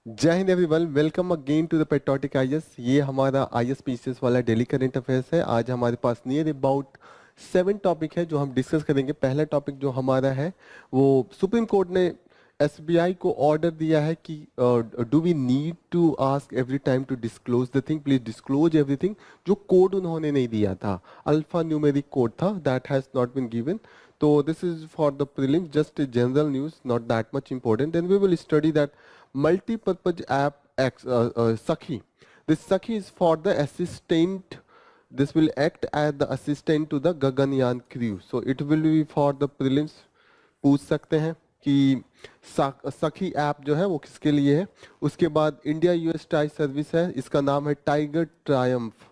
जय हिंद everyone, welcome again to the patriotic IAS. ये हमारा आईएएस पीसीएस वाला डेली करंट अफेयर्स है। आज हमारे पास नियर अबाउट 7 टॉपिक है जो हम डिस्कस करेंगे। पहला टॉपिक जो हमारा है वो सुप्रीम कोर्ट ने एसबीआई को ऑर्डर दिया है कि do we need to ask every time to disclose the thing, please disclose everything. जो कोड उन्होंने नहीं दिया था, अल्फा न्यूमेरिक कोड था, that has not been given. तो this is for the prelims, just general news, not that much important. Then we will study that multi-purpose app Sakhi. This Sakhi is for the assistant. This will act as the assistant to the Gaganyaan crew. So it will be for the prelims. पूछ सकते हैं कि सखी app जो है वो किसके लिए है। उसके बाद इंडिया यूएस टाई सर्विस है, इसका नाम है टाइगर ट्रायम्फ,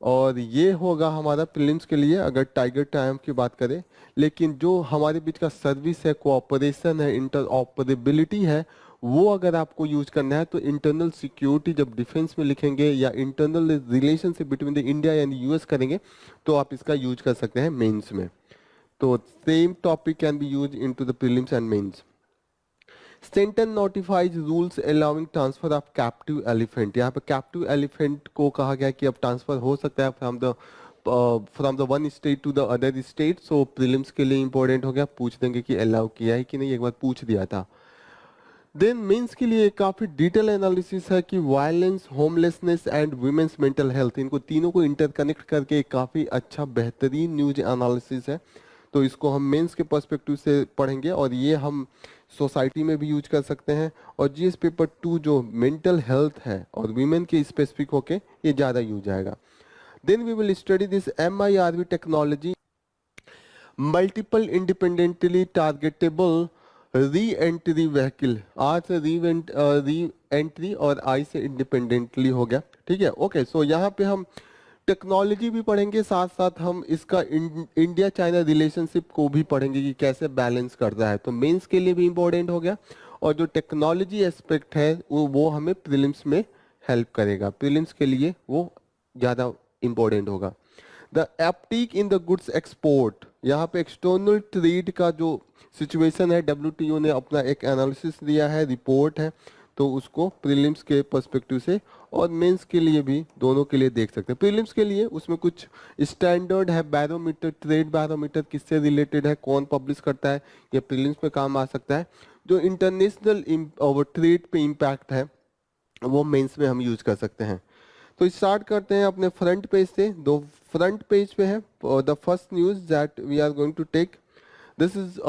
और ये होगा हमारा प्रीलिम्स के लिए अगर टाइगर ट्रायम्फ की बात करें। लेकिन जो हमारे बीच का सर्विस है, कोऑपरेशन है, इंटर ऑपरेबिलिटी है, वो अगर आपको यूज करना है तो इंटरनल सिक्योरिटी जब डिफेंस में लिखेंगे या internal relationship between the India and US करेंगे तो आप इसका यूज कर सकते हैं मेंस में। तो same topic can be use into the prelims and mains. Centre notifies rules allowing transfer of captive elephant. यहाँ पे कैप्टिव एलिफेंट को कहा गया कि अब ट्रांसफर हो सकता है from the one state to the other state. So prelims के लिए इंपॉर्टेंट हो गया, पूछ देंगे कि अलाउ किया है कि नहीं, एक बार पूछ दिया था। देन मेंस के लिए काफी डिटेल एनालिसिस है कि violence, homelessness and women's mental health, इनको तीनों को इंटरकनेक्ट करके काफी अच्छा बेहतरीन न्यूज एनालिसिस है। तो इसको हम मेंस के पर्सपेक्टिव से पढ़ेंगे और ये हम सोसाइटी में भी यूज कर सकते हैं। और जीएस पेपर 2 जो मेंटल हेल्थ है और वीमेन के स्पेसिफिक होके ये ज्यादा यूज आएगा। Then we will study this MIRV technology, multiple independently targetable re entry vehicle. R से री एंट्री और आई से इंडिपेंडेंटली हो गया, ठीक है। ओके, सो यहाँ पे हम टेक्नोलॉजी भी पढ़ेंगे, साथ साथ हम इसका इंडिया चाइना रिलेशनशिप को भी पढ़ेंगे कि कैसे बैलेंस करता है। तो मेंस के लिए भी इंपॉर्टेंट हो गया और जो टेक्नोलॉजी एस्पेक्ट है वो हमें प्रीलिम्स में हेल्प करेगा। प्रीलिम्स के लिए वो ज़्यादा इंपॉर्टेंट होगा। The uptick in the goods export, यहाँ पे एक्सटर्नल ट्रेड का जो सिचुएशन है, डब्ल्यूटीओ ने अपना एक एनालिसिस दिया है, रिपोर्ट है, तो उसको प्रीलिम्स के पर्सपेक्टिव से और मेंस के लिए भी, दोनों के लिए देख सकते हैं। प्रीलिम्स के लिए उसमें कुछ स्टैंडर्ड है, बैरोमीटर, ट्रेड बैरोमीटर किससे रिलेटेड है, कौन पब्लिश करता है, ये प्रीलिम्स में काम आ सकता है। जो इंटरनेशनल ट्रेड पे इम्पैक्ट है वो मेंस में हम यूज कर सकते हैं। तो स्टार्ट करते हैं अपने फ्रंट पेज से। दो फ्रंट पेज पे है the first news that we are going to take, this is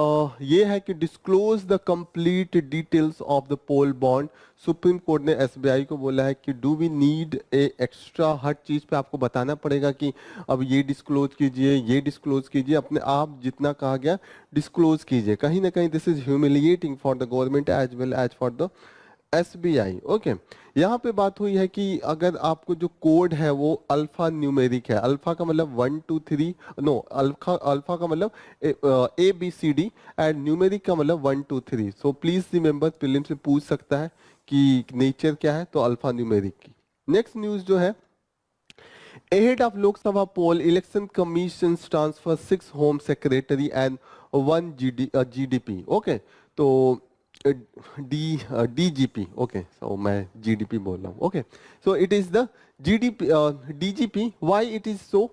ये है कि disclose the complete details of the poll bond. Supreme court ने एसबीआई को बोला है कि do we need a extra, हर चीज पे आपको बताना पड़ेगा कि अब ये डिस्क्लोज कीजिए, ये डिस्क्लोज कीजिए, अपने आप जितना कहा गया डिस्क्लोज कीजिए। कहीं ना कहीं this is humiliating for the government as well as for the SBI. Okay, यहाँ पे बात हुई है कि अगर आपको जो कोड है वो अल्फा न्यूमेरिक है, अल्फा का मतलब 1 2 3, नो, अल्फा का मतलब ABCD एंड न्यूमेरिक का मतलब 1 2 3। सो प्लीज रिमेंबर, प्रीलिम से पूछ सकता है कि नेचर क्या है, तो अल्फा न्यूमेरिक की। नेक्स्ट न्यूज जो है, ahead of Lok Sabha poll, election commissions transfer 6 home secretary and 1 GDP. Okay, तो DGP. Okay, so मैं GDP बोल रहा हूँ. Okay, so it is the GDP DGP. Why it is so?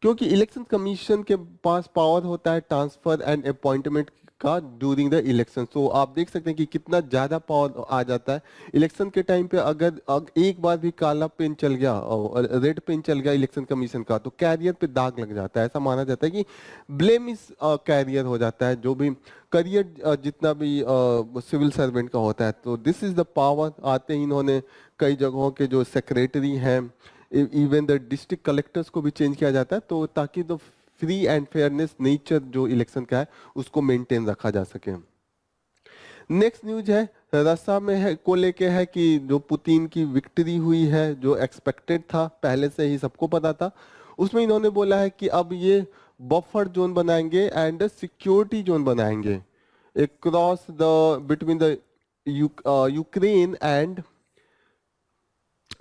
क्योंकि election commission के पास power होता है transfer and appointment का ड्यूरिंग द इलेक्शन। तो आप देख सकते हैं कि कितना ज्यादा पावर आ जाता है इलेक्शन के टाइम पे। अगर एक बार भी काला पेन चल गया और रेड पेन चल गया इलेक्शन कमीशन का, तो कैरियर पे दाग लग जाता है। ऐसा माना जाता है कि ब्लेम इस कैरियर हो जाता है, जो भी करियर जितना भी सिविल सर्वेंट का होता है। तो दिस इज द पावर। आते ही इन्होंने कई जगहों के जो सेक्रेटरी हैं, इवन द डिस्ट्रिक्ट कलेक्टर्स को भी चेंज किया जाता है, तो ताकि the free and fairness nature जो इलेक्शन का है उसको मेंटेन रखा जा सके। नेक्स्ट न्यूज है रसा में है को लेके है कि जो पुतिन की विक्ट्री हुई है, जो एक्सपेक्टेड था, पहले से ही सबको पता था। उसमें इन्होंने बोला है कि अब ये बफर जोन बनाएंगे एंड सिक्योरिटी जोन बनाएंगे cross the between the Ukraine and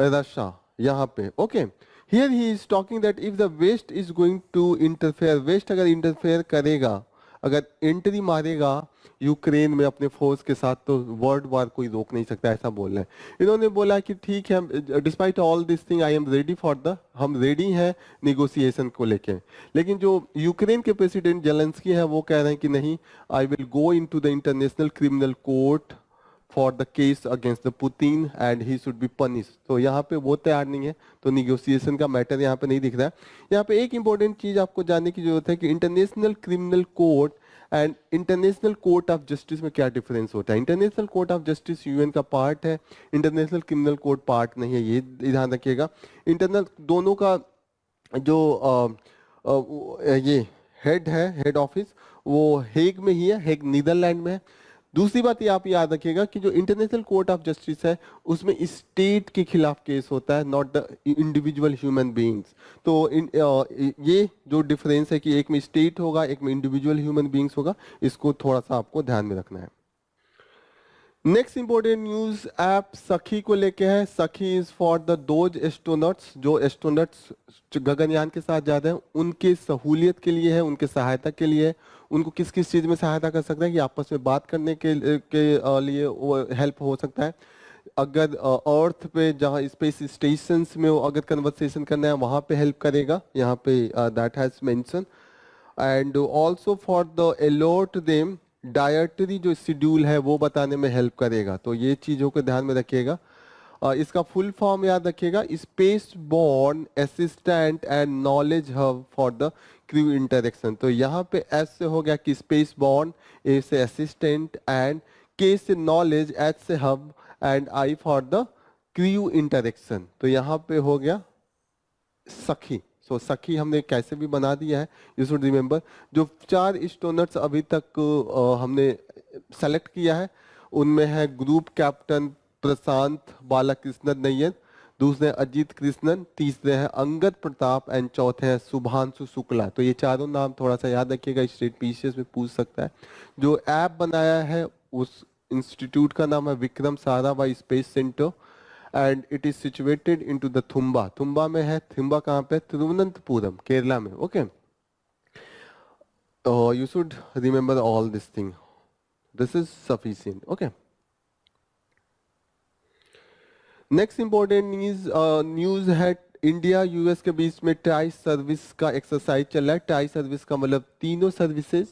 Russia, यहाँ पे। Okay, here he is talking that if the west is going to interfere, west अगर इंटरफेयर करेगा अगर एंट्री मारेगा यूक्रेन में अपने फोर्स के साथ तो वर्ल्ड वार कोई रोक नहीं सकता, ऐसा बोल रहे हैं। इन्होंने बोला कि ठीक है, despite all this thing I am ready for the, हम रेडी हैं निगोसिएशन को लेके। लेकिन जो यूक्रेन के प्रेसिडेंट जेलेंस्की है वो कह रहे हैं कि नहीं, I will go into the international criminal court for the case against the Putin and he should be punish. तो यहाँ पे वो तैयार नहीं है, तो निगोसिएशन का मैटर यहाँ पे नहीं दिख रहा है। यहाँ पे एक इंपॉर्टेंट चीज आपको जानने की जरूरत है कि international criminal court and international court of justice में क्या डिफरेंस होता है। International court of justice UN का पार्ट है, इंटरनेशनल क्रिमिनल कोर्ट पार्ट नहीं है, ये ध्यान रखिएगा। इंटरनल दोनों का जो ये हेड है, हेड ऑफिस वो हेग में ही है, हेग नीदरलैंड में है। दूसरी बात ये आप याद रखिएगा कि जो इंटरनेशनल कोर्ट ऑफ जस्टिस है उसमें स्टेट के खिलाफ केस होता है, not the individual human beings. तो ये जो डिफरेंस है कि एक में स्टेट होगा, एक में इंडिविजुअल ह्यूमन बीइंग्स होगा, इसको थोड़ा सा आपको ध्यान में रखना है। नेक्स्ट इंपॉर्टेंट न्यूज ऐप सखी को लेके है। सखी is for the those astronauts, जो एस्ट्रोनॉट्स गगनयान के साथ जाते हैं उनके सहूलियत के लिए है, उनके सहायता के लिए है। उनको किस किस चीज में सहायता कर सकता है कि आपस में बात करने के लिए वो हेल्प हो सकता है। अगर अर्थ पे जहाँ स्पेस स्टेशन में अगर कन्वर्सेशन करना है वहाँ पे हेल्प करेगा, यहाँ पे that has mention. And also for the alert them, dietary जो शेड्यूल है वो बताने में हेल्प करेगा। तो ये चीज़ों को ध्यान में रखिएगा। इसका फुल फॉर्म याद रखिएगा, space born assistant and knowledge hub for the crew interaction. तो यहाँ पे एस से हो गया कि स्पेस बॉर्न, ए से असिस्टेंट एंड के से नॉलेज, एच से hub and I for the crew interaction. तो यहाँ पे हो गया सखी। सो सखी हमने कैसे भी बना दिया है, यू शुड रिमेंबर। जो 4 स्टोनर्स अभी तक हमने सेलेक्ट किया है उनमें है ग्रुप कैप्टन प्रशांत बालाकृष्णन नैयर, दूसरे अजीत कृष्णन, तीसरे हैं अंगद प्रताप एंड चौथे हैं शुभांशु शुक्ला। तो ये चारों नाम थोड़ा सा याद रखिएगा, स्टेट पीसीएस में पूछ सकता है। जो ऐप बनाया है उस इंस्टीट्यूट का नाम है Vikram Sarabhai space centre and it is situated into the Thumba. Thumba में है, थुम्बा कहाँ पे? तिरुवनंतपुरम, केरला में। Okay, you should remember all this thing, this is sufficient. Okay, next important news है इंडिया यूएस के बीच में ट्राई सर्विस का एक्सरसाइज चल रहा है। ट्राई सर्विस का मतलब तीनों सर्विसेज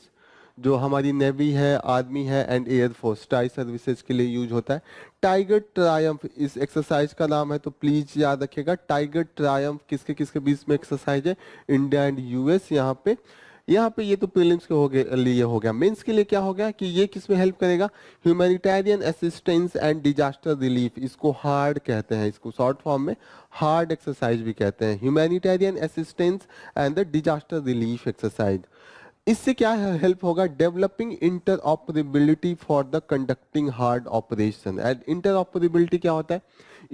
जो हमारी नेवी है, आर्मी है एंड एयरफोर्स, ट्राई सर्विसेज के लिए यूज होता है। टाइगर ट्रायम्फ इस एक्सरसाइज का नाम है, तो प्लीज याद रखिएगा टाइगर ट्रायम्फ किसके किसके बीच में एक्सरसाइज है? India and US. यहाँ पे ये तो प्रीलिम्स के लिए हो गया। मेंस के लिए क्या हो गया कि ये किस में हेल्प करेगा? Humanitarian assistance and disaster relief, इसको हार्ड कहते हैं, इसको शॉर्ट फॉर्म में हार्ड एक्सरसाइज भी कहते हैं, humanitarian assistance and the disaster relief exercise. इससे क्या हेल्प होगा? Developing interoperability for the conducting hard operation. And interoperability क्या होता है?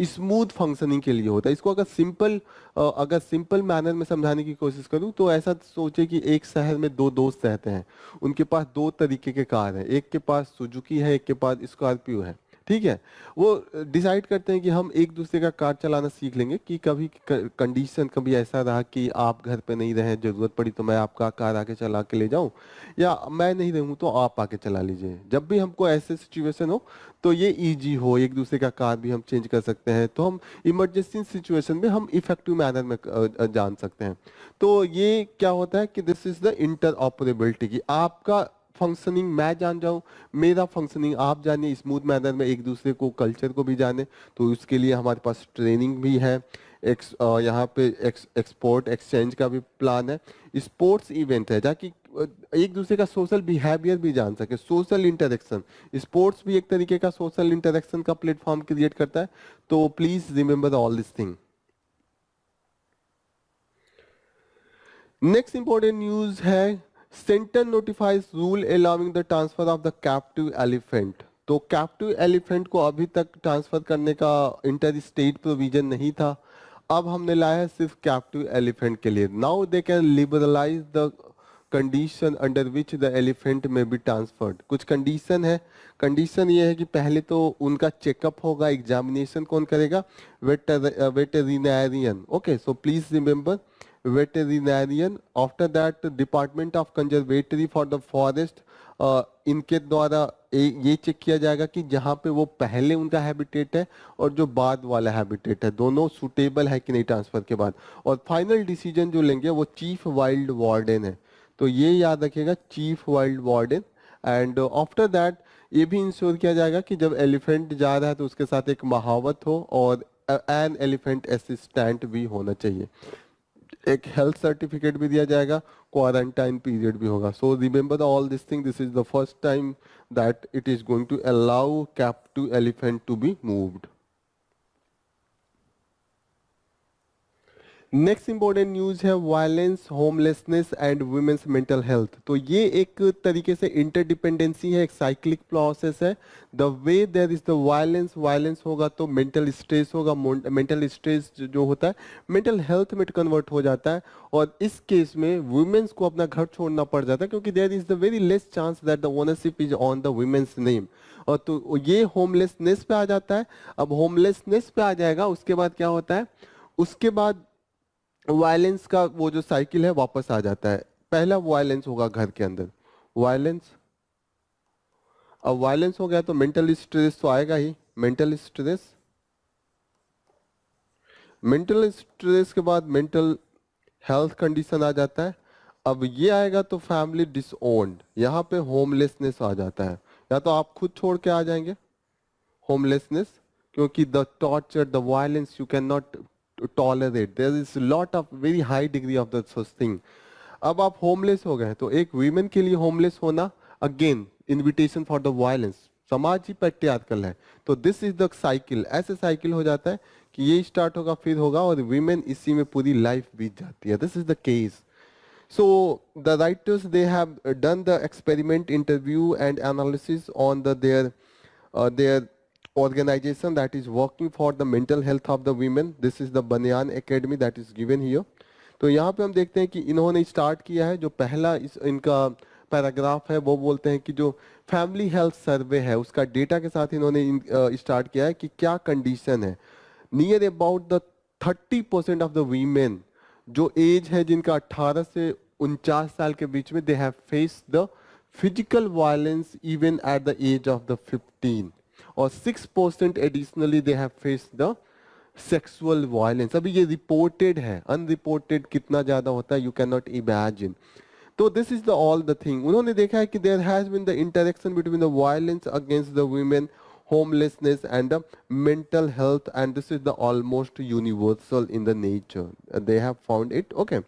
स्मूथ फंक्शनिंग के लिए होता है। इसको अगर सिंपल मैनर में समझाने की कोशिश करूं तो ऐसा सोचे कि एक शहर में 2 दोस्त रहते हैं, उनके पास 2 तरीके के कार है, एक के पास सुजुकी है, एक के पास स्कॉर्पियो है। ठीक है, वो डिसाइड करते हैं कि हम एक दूसरे का कार चलाना सीख लेंगे कि कभी कंडीशन कभी ऐसा रहा कि आप घर पे नहीं रहे, जरूरत पड़ी तो मैं आपका कार आके चला के ले जाऊं, या मैं नहीं रहूं तो आप आके चला लीजिए। जब भी हमको ऐसे सिचुएशन हो तो ये इजी हो, एक दूसरे का कार भी हम चेंज कर सकते हैं, तो हम इमरजेंसी सिचुएशन में हम इफेक्टिव मैनर में जान सकते हैं। तो ये क्या होता है कि this is the inter operability, की आपका फंक्शनिंग मैं जान जाऊं, मेरा फंक्शनिंग आप जानिए, स्मूथ मैनर में एक दूसरे को कल्चर को भी जाने। तो उसके लिए हमारे पास ट्रेनिंग भी है, यहाँ पे एक्सपोर्ट एक्सचेंज का भी प्लान है, स्पोर्ट्स इवेंट है ताकि एक दूसरे का सोशल बिहेवियर भी जान सके, सोशल इंटरेक्शन। स्पोर्ट्स भी एक तरीके का सोशल इंटरेक्शन का प्लेटफॉर्म क्रिएट करता है। तो please remember all this thing. Next important news है centre notifies rule allowing the transfer of the captive elephant. तो कैप्टिव एलिफेंट को अभी तक ट्रांसफर करने का इंटर स्टेट प्रोविजन नहीं था, अब हमने लाया है सिर्फ कैप्टिव एलिफेंट के लिए। Now they can liberalise the condition under which the elephant में बी ट्रांसफर्ड। कुछ कंडीशन है, कंडीशन ये है कि पहले तो उनका चेकअप होगा, एग्जामिनेशन कौन करेगा? Veterinarian. Okay, so please remember veterinarian, after that department of conservatory for the forest, इनके द्वारा ये चेक किया जाएगा कि जहाँ पे वो पहले उनका हैबिटेट है और जो बाद वाला हैबिटेट है दोनों सुटेबल है कि नहीं ट्रांसफर के बाद। और फाइनल डिसीजन जो लेंगे वो चीफ वाइल्ड वार्डन है, तो ये याद रखिएगा, chief wild warden. And after that ये भी इंश्योर किया जाएगा कि जब एलिफेंट जा रहा है तो उसके साथ एक महावत हो और एन एलिफेंट असिस्टेंट भी होना चाहिए, एक हेल्थ सर्टिफिकेट भी दिया जाएगा, क्वारंटाइन पीरियड भी होगा। So remember all this thing, this is the first time that it is going to allow captive elephant to be moved. Next important news है violence, homelessness and women's mental health. तो ये एक तरीके से interdependency है, एक cyclic process है। The way there is the violence, violence होगा तो मेंटल स्ट्रेस होगा, मेंटल स्ट्रेस जो होता है मेंटल हेल्थ में कन्वर्ट हो जाता है, और इस केस में वुमेन्स को अपना घर छोड़ना पड़ जाता है क्योंकि there is the very less chance that the ownership is on the women's name. और तो ये होमलेसनेस पे आ जाता है। अब होमलेसनेस पे आ जाएगा, उसके बाद क्या होता है, उसके बाद वायलेंस का वो जो साइकिल है वापस आ जाता है। पहला वायलेंस होगा घर के अंदर, वायलेंस। अब वायलेंस हो गया तो मेंटल स्ट्रेस तो आएगा ही, मेंटल स्ट्रेस। मेंटल स्ट्रेस के बाद मेंटल हेल्थ कंडीशन आ जाता है। अब ये आएगा तो फैमिली डिसओन्ड, यहाँ पे होमलेसनेस आ जाता है, या तो आप खुद छोड़ के आ जाएंगे होमलेसनेस, क्योंकि the torture, the violence you can not tolerate, there is lot of very high degree of the such thing. अब आप होमलेस हो गए तो एक वीमेन के लिए होमलेस होना again invitation for the violence, समाज ही पेट्रियार्कल है। तो दिस इज द साइकिल, ऐसे साइकिल हो जाता है कि ये स्टार्ट होगा फिर होगा और वीमेन इसी में पूरी लाइफ बीत जाती है। This is the case. So the writers, they have done the experiment, interview and analysis on their organization that is working for the mental health of the women. This is the Banyan Academy that is given here. तो यहाँ पे हम देखते हैं कि इन्होंने start किया है, जो पहला इनका पैराग्राफ है वो बोलते हैं कि जो फैमिली हेल्थ सर्वे है उसका डेटा के साथ इन्होंने स्टार्ट किया है कि क्या कंडीशन है। Near about the 30% of the women जो एज है जिनका 18 से 49 साल के बीच में, they have face the physical violence even at the age of the 15, और 6% additionally they have face the sexual violence. अभी ये रिपोर्टेड है, अनरिपोर्टेड कितना ज्यादा होता है यू कैन नॉट इमेजिन। तो this is the all the thing. उन्होंने देखा है कि there has been the interaction between the violence against the women, homelessness and the mental health, and this is the almost universal in the nature. They have found it. Okay,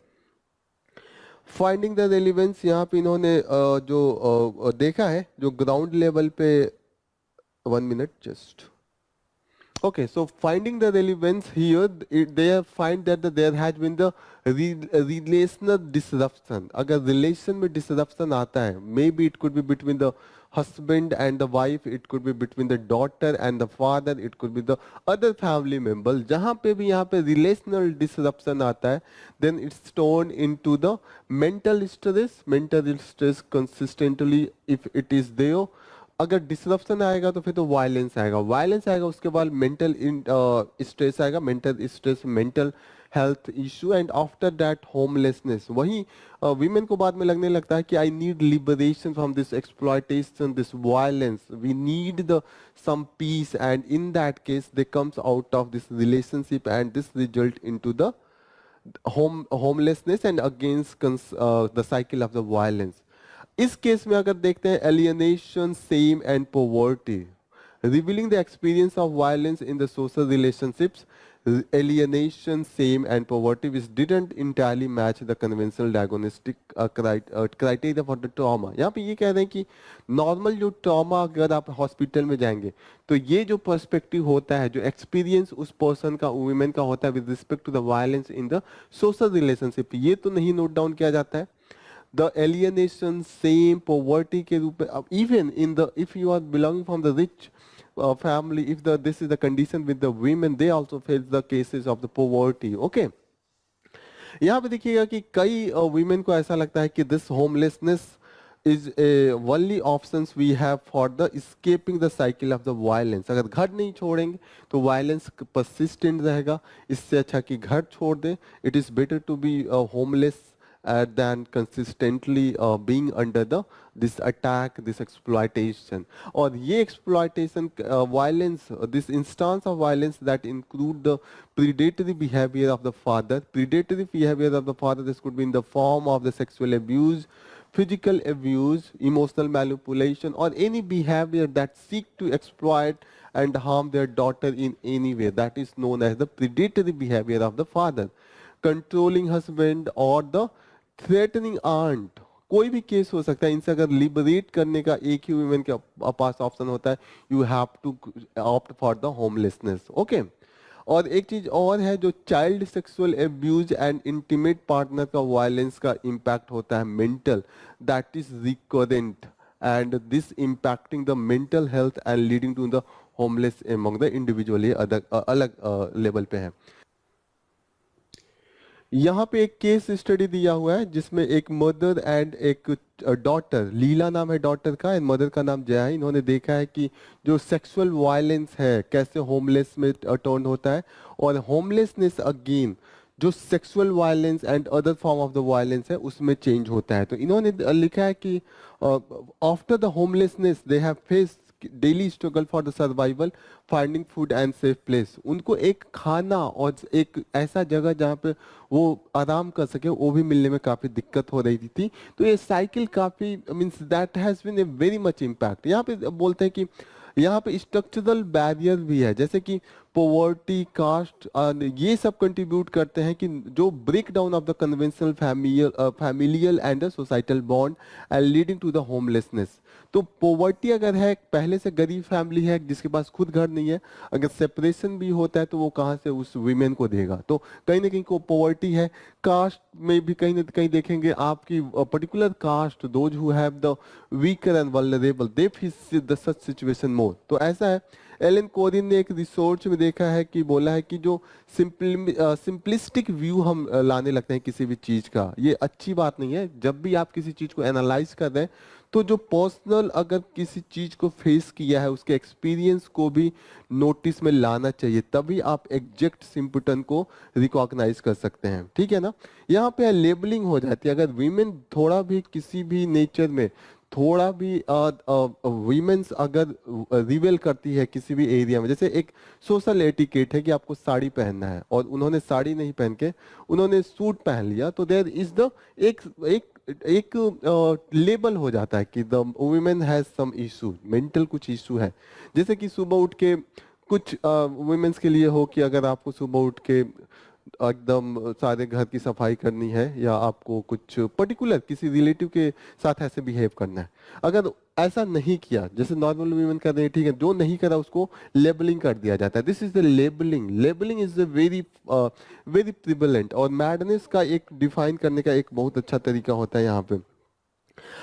finding the relevance, यहाँ पे इन्होंने जो देखा है जो ground level पे, 1 minute just. Okay, so finding the relevance here, they have find that there has been the relational disruption. अगर relation में disruption आता है, maybe it could be between the husband and the wife, it could be between the daughter and the father, it could be the other family members. जहाँ पे भी यहाँ पे relational disruption आता है, then it's turned into the mental stress. Mental stress consistently if it is there. अगर disruption आएगा तो फिर तो वायलेंस आएगा, वायलेंस आएगा उसके बाद मेंटल स्ट्रेस आएगा, mental stress mental health issue, and after that homelessness. वही वीमेन को बाद में लगने लगता है कि I need liberation from this exploitation, this violence, we need the some peace, and in that case they comes out of this relationship and this result into the homelessness and against the cycle of the violence. इस case में अगर देखते हैं alienation, same and poverty, revealing the experience of violence in the social relationships, alienation, shame and poverty which didn't entirely match the conventional diagnostic criteria for the trauma। यहाँ पे ये कह रहे हैं कि नॉर्मल जो ट्रॉमा, अगर आप हॉस्पिटल में जाएंगे तो ये जो पर्सपेक्टिव होता है, जो एक्सपीरियंस उस पर्सन का, वुमेन का होता है with respect to the violence in the social relationship, ये तो नहीं नोट डाउन किया जाता है। द एलियनेशन, सेम, पॉवर्टी के रूप में, even in the if you are belonging from the rich family, if this is the condition with the women, they also face the cases of the poverty। okay, यहाँ पे देखिएगा कि कई women को ऐसा लगता है कि this homelessness is a only options we have for the escaping the cycle of the violence. अगर घर नहीं छोड़ेंगे तो violence persistent रहेगा. इससे अच्छा कि घर छोड़ दें. It is better to be homeless than consistently being under the this attack, this exploitation. और ये exploitation violence, this instance of violence that include the predatory behavior of the father. Predatory behavior of the father, this could be in the form of the sexual abuse, physical abuse, emotional manipulation, or any behavior that seek to exploit and harm their daughter in any way. That is known as the predatory behavior of the father. Controlling husband or the threatening aunt, कोई भी case हो सकता है. इनसे अगर liberate करने का एक ही वुमेन के पास ऑप्शन होता है, you have to opt for the homelessness. Okay. और एक चीज और है, जो child sexual abuse and intimate partner का वायलेंस का इम्पैक्ट होता है mental, that is recurrent and this impacting the mental health and leading to the homeless among the individual. ये अलग लेवल पे है. यहाँ पे एक केस स्टडी दिया हुआ है जिसमें एक मदर एंड एक डॉटर, लीला नाम है डॉटर का, एंड मदर का नाम जया है. इन्होंने देखा है कि जो सेक्सुअल वायलेंस है कैसे होमलेस में टर्न होता है, और होमलेसनेस अगेन जो sexual violence and other form of the violence है उसमें चेंज होता है. तो इन्होंने लिखा है कि after the homelessness they have faced daily struggle for the survival, finding food and safe place. उनको एक खाना और एक ऐसा जगह जहाँ पे वो आराम कर सके वो भी मिलने में काफ़ी दिक्कत हो रही थी. तो ये साइकिल काफ़ी means that has been a very much impact. यहाँ पे बोलते हैं कि यहाँ पे स्ट्रक्चरल बैरियर भी है, जैसे कि पोवर्टी, कास्ट, ये सब कंट्रीब्यूट करते हैं कि जो break down of the conventional familial and societal bond and leading to the homelessness. तो पोवर्टी अगर है, पहले से गरीब फैमिली है जिसके पास खुद घर नहीं है, अगर सेपरेशन भी होता है तो वो कहाँ से उस वीमेन को देगा. तो कहीं ना कहीं को पोवर्टी है. कास्ट में भी कहीं ना कहीं देखेंगे आपकी particular caste, those who have the weaker and vulnerable, they face the such situation मोर. तो ऐसा है. एलन कोरिन ने एक रिसर्च में देखा है कि बोला है कि जो सिंपलिस्टिक व्यू हम लाने लगते हैं किसी भी चीज का, ये अच्छी बात नहीं है. जब भी आप किसी चीज को एनालाइज कर रहे हैं तो जो पर्सनल अगर किसी चीज को फेस किया है उसके एक्सपीरियंस को भी नोटिस में लाना चाहिए, तभी आप एग्जैक्ट सिंपटन को रिकॉग्नाइज कर सकते हैं. ठीक है ना. यहाँ पे लेबलिंग हो जाती है. अगर वीमेन थोड़ा भी किसी भी नेचर में थोड़ा भी वीमेंस अगर रिवेल करती है किसी भी एरिया में, जैसे एक सोशल एटिकेट है कि आपको साड़ी पहनना है और उन्होंने साड़ी नहीं पहन के उन्होंने सूट पहन लिया, तो देयर इज द एक एक एक लेबल हो जाता है कि the women has some issue, mental कुछ इशू है. जैसे कि सुबह उठ के कुछ वुमेन्स के लिए हो कि अगर आपको सुबह उठ के एकदम सारे घर की सफाई करनी है या आपको कुछ पर्टिकुलर किसी रिलेटिव के साथ ऐसे बिहेव करना है, अगर ऐसा नहीं किया जैसे नॉर्मल वुमेन कर रहे हैं, ठीक है, जो नहीं करा उसको लेबलिंग कर दिया जाता है. This is the labelling. Labelling is the very very prevalent. और मैडनेस का एक डिफाइन करने का एक बहुत अच्छा तरीका होता है यहाँ पे.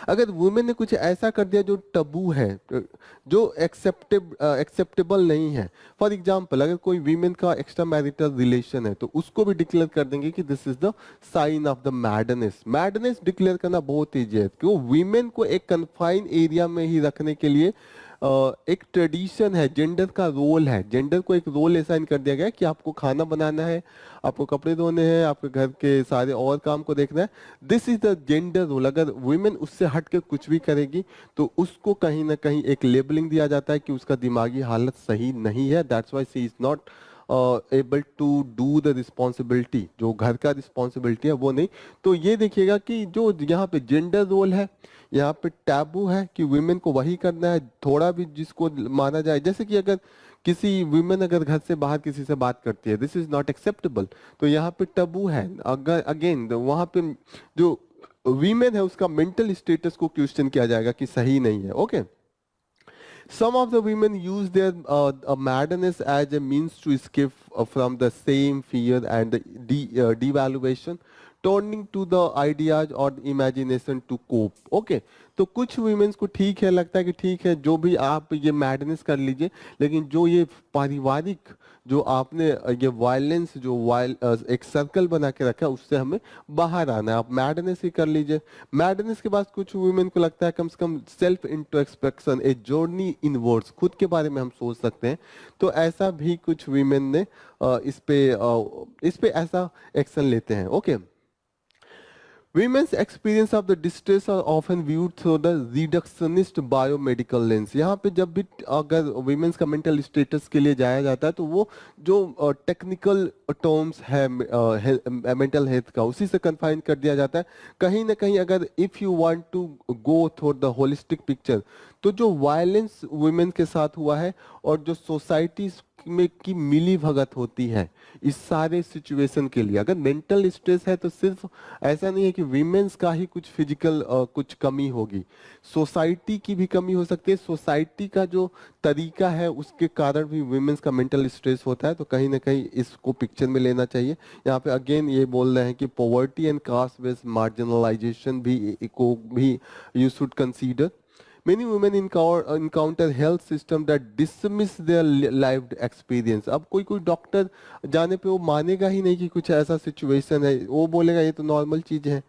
अगर वुमेन ने कुछ ऐसा कर दिया जो टबू है, जो एक्सेप्टेबल नहीं है, फॉर एग्जाम्पल अगर कोई वीमेन का एक्स्ट्रा मैरिटल रिलेशन है तो उसको भी डिक्लेयर कर देंगे कि this is the sign of the madness. Madness declare करना बहुत ईजी है, क्यों वीमेन को एक कन्फाइन एरिया में ही रखने के लिए एक ट्रेडिशन है, जेंडर का रोल है. जेंडर को एक रोल असाइन कर दिया गया है कि आपको खाना बनाना है, आपको कपड़े धोने हैं, आपके घर के सारे और काम को देखना है. This is the gender role. अगर वुमेन उससे हट के कुछ भी करेगी तो उसको कहीं ना कहीं एक लेबलिंग दिया जाता है कि उसका दिमागी हालत सही नहीं है. That's why she is not able to do the responsibility. जो घर का रिस्पॉन्सिबिलिटी है वो नहीं. तो ये देखिएगा कि जो यहाँ पे जेंडर रोल है, यहाँ पे टैबू है कि वुमेन को वही करना है, थोड़ा भी जिसको माना जाए. जैसे कि अगर किसी वुमेन अगर घर से बाहर किसी से बात करती है, दिस इज नॉट एक्सेप्टेबल, तो यहाँ पे टैबू है. अगर अगेन वहाँ पे जो वीमेन है उसका मेंटल स्टेटस को क्वेश्चन किया जाएगा कि सही नहीं है. Okay. Some of the women use their madness as a means to escape from the same fear and the devaluation, turning to the ideas और इमेजिनेशन टू कोप। ओके, तो कुछ वुमेन्स को ठीक है, लगता है कि ठीक है जो भी आप ये मैडनेस कर लीजिए, लेकिन जो ये पारिवारिक जो आपने ये वायलेंस जो एक सर्कल बना के रखा है उससे हमें बाहर आना है। आप मैडनेस ही कर लीजिए। मैडनेस के बाद कुछ वुमेन को लगता है कम से कम self introspection, a journey inwards, खुद के बारे में हम सोच सकते हैं। तो ऐसा भी कुछ वुमेन ने इस पे ऐसा एक्शन लेते हैं। Okay, Women's experience of the distress are often viewed through the reductionist biomedical lens। यहाँ पे जब भी अगर women's का mental status के लिए जाया जाता है तो वो जो टेक्निकल टर्म्स है मेंटल हेल्थ का उसी से कन्फाइन कर दिया जाता है। कहीं ना कहीं अगर if you want to go through the holistic picture, तो जो वायलेंस वुमेन के साथ हुआ है और जो सोसाइटी में की मिली भगत होती है इस सारे सिचुएशन के लिए, अगर मेंटल स्ट्रेस है तो सिर्फ ऐसा नहीं है कि वीमेंस का ही कुछ फिजिकल कुछ कमी होगी, सोसाइटी की भी कमी हो सकती है। सोसाइटी का जो तरीका है उसके कारण भी वीमेंस का मेंटल स्ट्रेस होता है। तो कहीं ना कहीं इसको पिक्चर में लेना चाहिए। यहाँ पे अगेन ये बोल रहे हैं कि poverty and caste based marginalisation भी you should consider. Many women encounter health system that dismiss their lived experience। अब कोई कोई डॉक्टर जाने पे वो मानेगा ही नहीं कि कुछ ऐसा सिचुएशन है, वो बोलेगा ये तो नॉर्मल चीज है।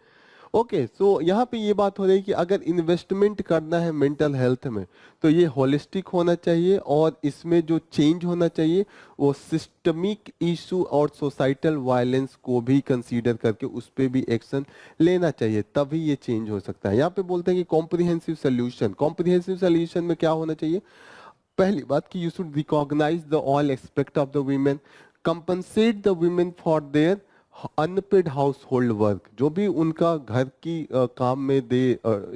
ओके, सो यहाँ पे ये बात हो रही है कि अगर इन्वेस्टमेंट करना है मेंटल हेल्थ में तो ये होलिस्टिक होना चाहिए और इसमें जो चेंज होना चाहिए वो सिस्टमिक इशू और सोसाइटल वायलेंस को भी कंसीडर करके उस पर भी एक्शन लेना चाहिए, तभी ये चेंज हो सकता है। यहाँ पे बोलते हैं कि कॉम्प्रिहेंसिव सोल्यूशन। कॉम्प्रिहेंसिव सोल्यूशन में क्या होना चाहिए? पहली बात कि you should recognise the all aspect of the women, compensate the women for their unpaid household work, जो भी उनका घर की काम में दे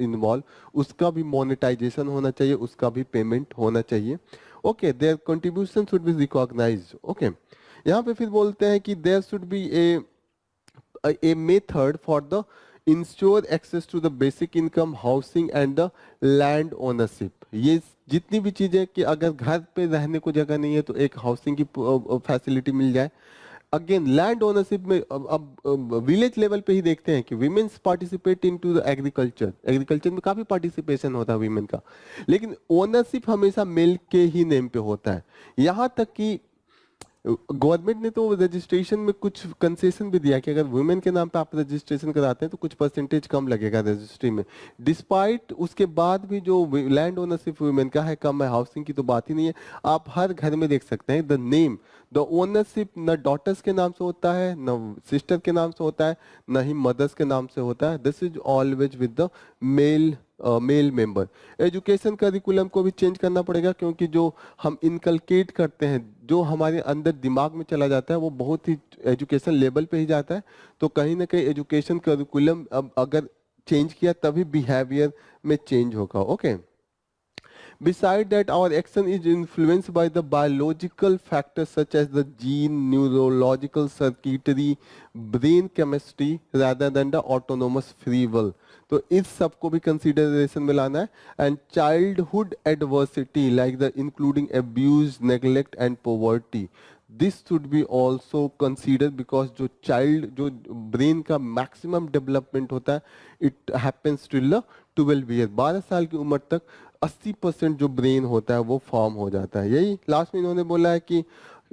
इन्वॉल्व, उसका भी मोनेटाइजेशन होना चाहिए, उसका भी पेमेंट होना चाहिए। Okay, their contribution should be recognised. Okay, यहाँ पे फिर बोलते हैं कि there should be a method for the ensure access to the basic income, housing and the land ownership. ये जितनी भी चीजें कि अगर घर पे रहने को जगह नहीं है तो एक हाउसिंग की फैसिलिटी मिल जाए। अगेन लैंड ओनरशिप में अब विलेज लेवल पे ही देखते हैं कि women's participate into the agriculture, agriculture में काफी पार्टिसिपेशन होता है वीमेन का, लेकिन ओनरशिप हमेशा मेल के ही नेम पे होता है। यहाँ तक कि गवर्नमेंट ने तो रजिस्ट्रेशन में कुछ कंसेशन भी दिया कि अगर वुमेन के नाम पे आप रजिस्ट्रेशन कराते हैं तो कुछ परसेंटेज कम लगेगा रजिस्ट्री में। डिस्पाइट उसके बाद भी जो लैंड ओनरशिप वुमेन का है कम है, हाउसिंग की तो बात ही नहीं है। आप हर घर में देख सकते हैं द नेम, द ओनरशिप न डॉटर्स के नाम से होता है, न सिस्टर के नाम से होता है, न ही मदर्स के नाम से होता है। This is always with the male member. Education curriculum को भी चेंज करना पड़ेगा, क्योंकि जो हम इनकलकेट करते हैं, जो हमारे अंदर दिमाग में चला जाता है वो बहुत ही एजुकेशन लेवल पे ही जाता है। तो कहीं ना कहीं एजुकेशन करिकुलम अब अगर चेंज किया तभी बिहेवियर में चेंज होगा। Okay, Beside that, our action is influenced by the biological factors such as the gene, neurological circuitry, brain chemistry, rather than the autonomous free will. तो इस सब को भी कंसीडरेशन में लाना है। And childhood adversity like the including abuse, neglect and poverty, this should be also consider, because जो child जो ब्रेन का मैक्सिमम डेवलपमेंट होता है इट हैपेंस टिल 12 ईयर, 12 साल की उम्र तक 80% जो ब्रेन होता है वो फॉर्म हो जाता है। यही लास्ट में इन्होंने बोला है कि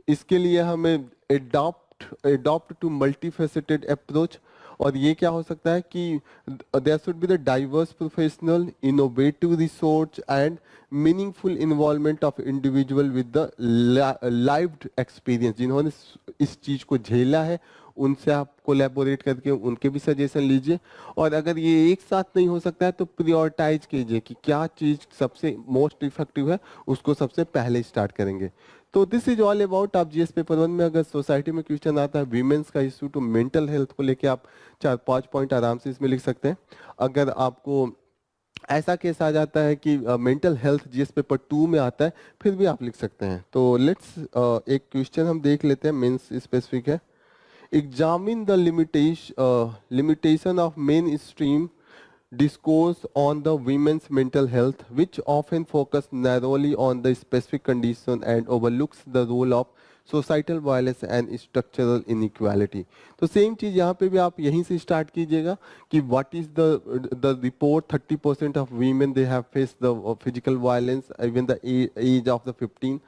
इसके लिए हमें एडॉप्ट टू मल्टीफेसेटेड अप्रोच। और ये क्या हो सकता है कि there should be the diverse professional, innovative resource and meaningful involvement of individual with the lived experience. जिन्होंने इस चीज को झेला है उनसे आप कोलैबोरेट करके उनके भी सजेशन लीजिए। और अगर ये एक साथ नहीं हो सकता है तो प्रियोरिटाइज कीजिए कि क्या चीज सबसे मोस्ट इफेक्टिव है, उसको सबसे पहले स्टार्ट करेंगे। तो दिस इज ऑल अबाउट। आप जीएस पेपर 1 में अगर सोसाइटी में क्वेश्चन आता है वीमेंस का इशू टू मेंटल हेल्थ को लेके आप 4-5 पॉइंट आराम से इसमें लिख सकते हैं। अगर आपको ऐसा केस आ जाता है कि मेंटल हेल्थ जीएस पेपर 2 में आता है फिर भी आप लिख सकते हैं। तो लेट्स एक क्वेश्चन हम देख लेते हैं, मेंस स्पेसिफिक है। Examine the limitation of mainstream discourse on the women's mental health, which often focus narrowly on the specific condition and overlooks the role of societal violence and structural inequality. तो same चीज यहाँ पे भी आप यहीं से start कीजिएगा कि what is the report 30% of women they have faced the physical violence even the age of the 15.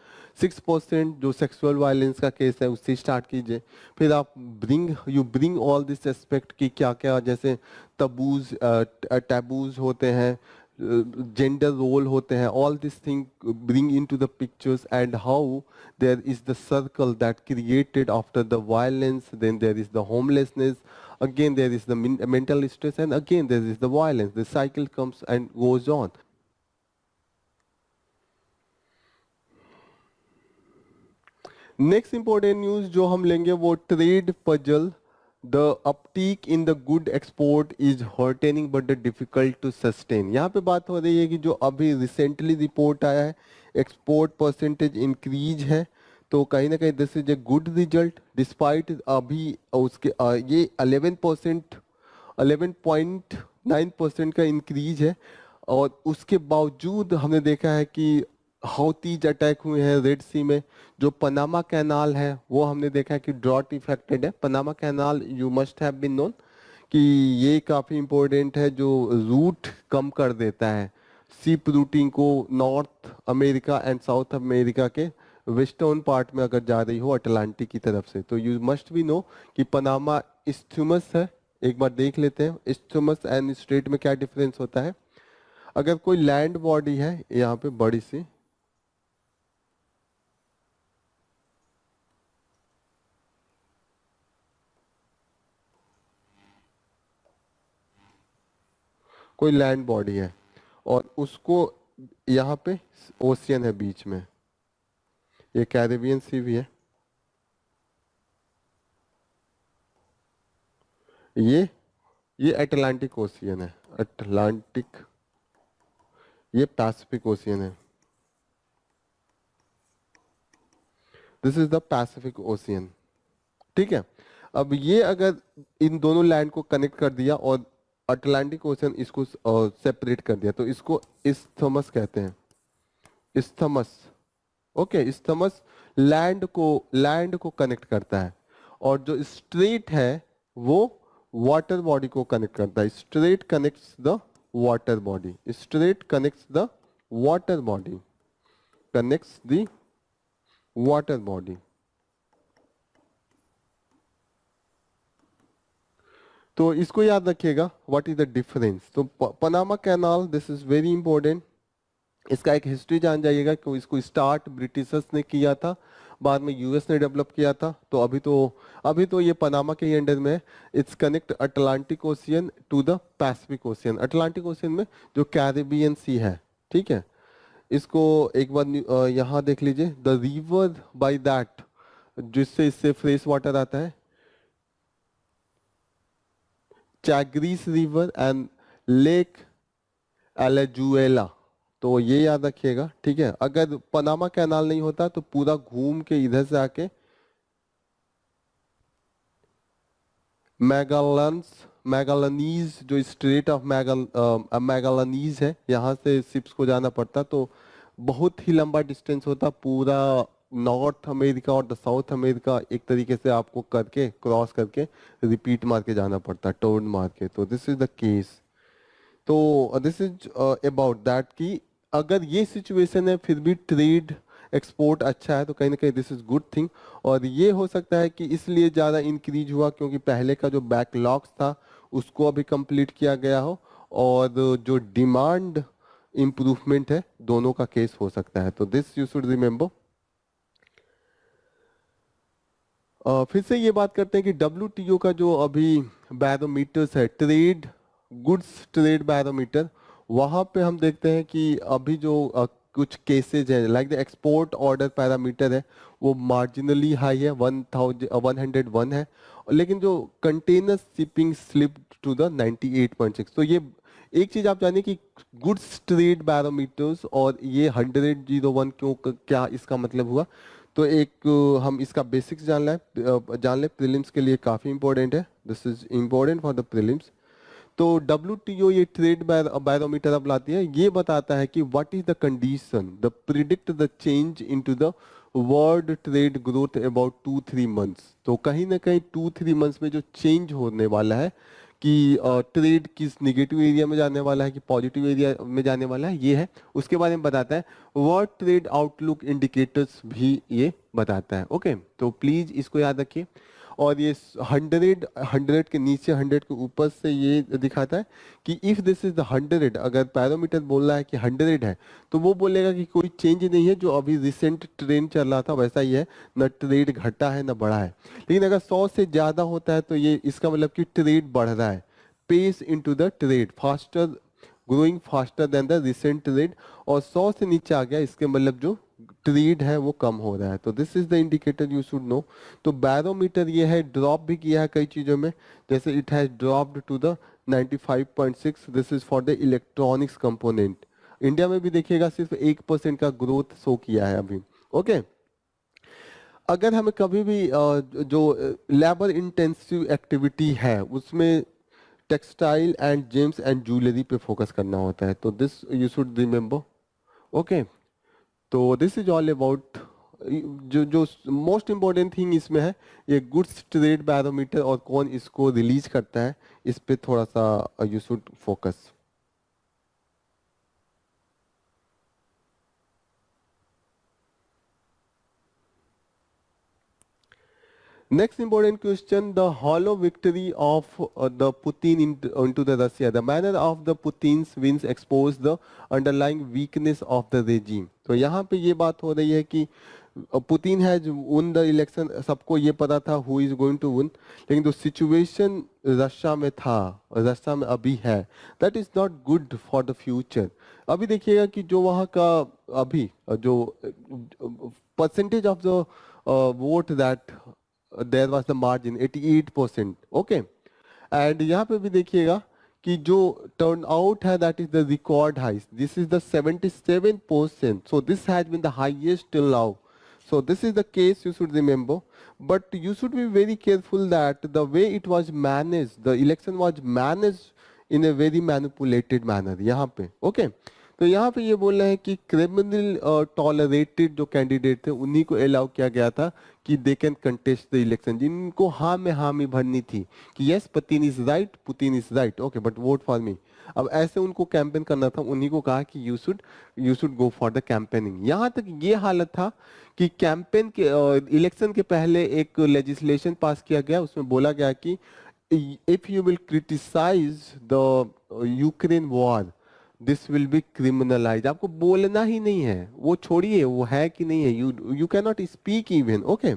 6% जो सेक्सुअल वायलेंस का केस है उससे स्टार्ट कीजिए. फिर आप ब्रिंग ऑल दिस एस्पेक्ट की क्या क्या जैसे टैबूज होते हैं, जेंडर रोल होते हैं, all this thing bring in to the pictures and how there is the circle that created after the violence, then there is the homelessness, again there is the mental stress, and again there is the violence. The cycle comes and goes on. Next important news जो हम लेंगे वो trade puzzle. The uptick in the good export is heartening but the difficult to sustain. यहाँ पे बात हो रही है कि जो अभी रिसेंटली रिपोर्ट आया है एक्सपोर्ट परसेंटेज इंक्रीज है, तो कहीं ना कहीं this is a good result despite अभी उसके ये 11.9% का इंक्रीज है. और उसके बावजूद हमने देखा है कि हौतीज अटैक हुए हैं रेड सी में. जो पनामा कैनाल है वो हमने देखा है कि ड्रॉट इफेक्टेड है. Panama canal you must have been known कि ये काफ़ी इंपॉर्टेंट है जो रूट कम कर देता है सीप रूटिंग को north America and south America के वेस्टर्न पार्ट में अगर जा रही हो अटलांटिक की तरफ से. तो यू मस्ट भी नो कि पनामा इस्थ्यूमस है. एक बार देख लेते हैं इस्थ्यूमस एंड स्ट्रेट में क्या डिफरेंस होता है. अगर कोई लैंड बॉडी है यहाँ पे बड़ी सी, कोई लैंड बॉडी है और उसको यहाँ पे ओशियन है बीच में, ये कैरेबियन सी भी है, ये अटलांटिक ओशियन है, अटलांटिक, ये पैसिफिक ओशियन है. This is the Pacific ocean. ठीक है. अब ये अगर इन दोनों लैंड को कनेक्ट कर दिया और अटलांटिक ओशन इसको सेपरेट कर दिया तो इसको इस्थमस कहते हैं. इस्थमस. ओके. इस्थमस लैंड को कनेक्ट करता है और जो स्ट्रेट है वो वाटर बॉडी को कनेक्ट करता है. Straight connects the water body. Straight connects the water body. Connects the water body. तो इसको याद रखिएगा व्हाट इज द डिफरेंस. तो Panama canal this is very important. इसका एक हिस्ट्री जान जाइएगा कि इसको स्टार्ट ब्रिटिशर्स ने किया था, बाद में यूएस ने डेवलप किया था. तो अभी तो ये पनामा के अंडर में. It's connect Atlantic Ocean to the Pacific Ocean. Atlantic Ocean में जो कैरेबियन सी है. ठीक है. इसको एक बार यहाँ देख लीजिए. द रिवर बाय दैट जिससे इससे फ्रेश वाटर आता है चैग्रीस रिवर एंड लेक एलेजुएला. तो ये याद रखिएगा. ठीक है. अगर पनामा कैनाल नहीं होता तो पूरा घूम के इधर से आके मैगालनीज जो स्ट्रेट ऑफ मैगालनीज है यहाँ से शिप्स को जाना पड़ता. तो बहुत ही लंबा डिस्टेंस होता. पूरा नॉर्थ अमेरिका और द साउथ अमेरिका एक तरीके से आपको करके क्रॉस करके रिपीट मार के जाना पड़ता, टर्न मार के. तो दिस इज द केस. तो दिस इज अबाउट दैट कि अगर ये सिचुएशन है फिर भी ट्रेड एक्सपोर्ट अच्छा है तो कहीं ना कहीं दिस इज गुड थिंग. और ये हो सकता है कि इसलिए ज़्यादा इंक्रीज हुआ क्योंकि पहले का जो बैकलॉग्स था उसको अभी कंप्लीट किया गया हो और जो डिमांड इम्प्रूवमेंट है दोनों का केस हो सकता है. तो दिस यू शुड रिमेंबर. फिर से ये बात करते हैं कि WTO का जो अभी बैरोमीटर्स है गुड्स ट्रेड बैरोमीटर, वहाँ पे हम देखते हैं कि अभी जो कुछ केसेज हैं like the export order parameter है वो मार्जिनली हाई है 101 है. लेकिन जो container shipping slip to the 98.6. तो ये एक चीज आप जानिए कि गुड्स ट्रेड बैरोमीटर्स और ये 101 क्यों, क्या इसका मतलब हुआ. तो एक हम इसका बेसिक्स जान लें प्रीलिम्स के लिए काफ़ी इंपॉर्टेंट है. This is important for the prelims. तो WTO ये ट्रेड बैरोमीटर अब लाती है, ये बताता है कि what is the condition the predict the change into the world trade growth about 2-3 months. तो कहीं ना कहीं 2-3 मंथ्स में जो चेंज होने वाला है कि ट्रेड किस निगेटिव एरिया में जाने वाला है कि पॉजिटिव एरिया में जाने वाला है, ये है, उसके बारे में बताता है। वर्ल्ड ट्रेड आउटलुक इंडिकेटर्स भी ये बताता है। ओके, तो प्लीज इसको याद रखिए। और ये 100 के नीचे 100 के ऊपर से ये दिखाता है कि इफ दिस इज द 100, अगर पैरामीटर बोल रहा है कि 100 है तो वो बोलेगा कि कोई चेंज नहीं है, जो अभी रिसेंट ट्रेंड चल रहा था वैसा ही है, न ट्रेड घटा है न बढ़ा है। लेकिन अगर 100 से ज्यादा होता है तो ये इसका मतलब कि ट्रेड बढ़ रहा है, pace into the trade faster, growing faster than the recent trade. और 100 से नीचे आ गया इसके मतलब जो ट्रेड है वो कम हो रहा है। तो this is the indicator you should know. तो बैरोमीटर ये है, ड्रॉप भी किया है कई चीजों में, जैसे it has dropped to the 95.6, this is for the electronics component. India में भी देखिएगा सिर्फ 1% का ग्रोथ शो किया है अभी। ओके, अगर हमें कभी भी जो लेबर इंटेंसिव एक्टिविटी है उसमें textile and James and jewellery पे फोकस करना होता है, तो this you should remember. Okay, तो दिस इज ऑल अबाउट, जो जो मोस्ट इम्पोर्टेंट थिंग इसमें है ये गुड्स ट्रेड बैरोमीटर, और कौन इसको रिलीज करता है इस पे थोड़ा सा you should focus. Next important question: the hollow victory of the Putin into the Russia. The manner of the Putin's wins expose the underlying weakness of the regime. तो यहाँ पे ये बात हो रही है कि Putin has won the election, सबको ये पता था who is going to win, लेकिन जो सिचुएशन रशिया में था, रशिया में अभी है, that is not good for the future. अभी देखिएगा कि जो वहाँ का अभी जो percentage of the vote that there was the margin 88%। Okay, and यहाँ पे भी देखिएगा कि जो टर्न आउट है that is the record high, this is the 77%, so this has been the highest till now. So this is the case you should remember, but you should be very careful that the way it was managed, the election was managed in a very manipulated manner यहाँ पे। okay? तो यहाँ पे ये बोल रहे हैं कि क्रिमिनल टॉलरेटेड जो कैंडिडेट थे उन्हीं को अलाउ किया गया था कि they can contest the election, जिनको हाँ में हामी भरनी थी कि yes Putin is right, Putin is right, okay but vote for me. अब ऐसे उनको कैंपेन करना था, उन्हीं को कहा कि you should go for the campaigning. यहाँ तक ये हालत था कि कैंपेन के इलेक्शन के पहले एक लेजिस्लेशन पास किया गया, उसमें बोला गया कि if you will criticise the Ukraine war this will be criminalise. आपको बोलना ही नहीं है, वो छोड़िए वो है कि नहीं है, you can not speak even. Okay,